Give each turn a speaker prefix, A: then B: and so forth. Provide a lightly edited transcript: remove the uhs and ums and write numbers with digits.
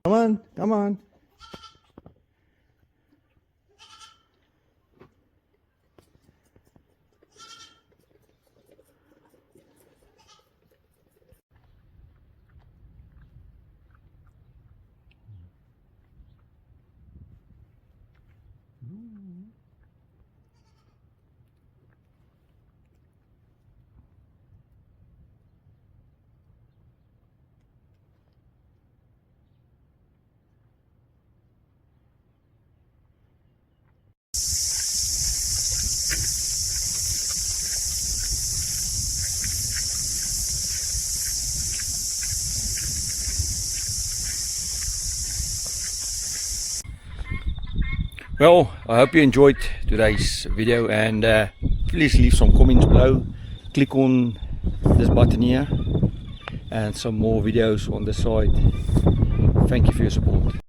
A: Come on, come on. Well, I hope you enjoyed today's video, and please leave some comments below. Click on this button here and some more videos on the side. Thank you for your support.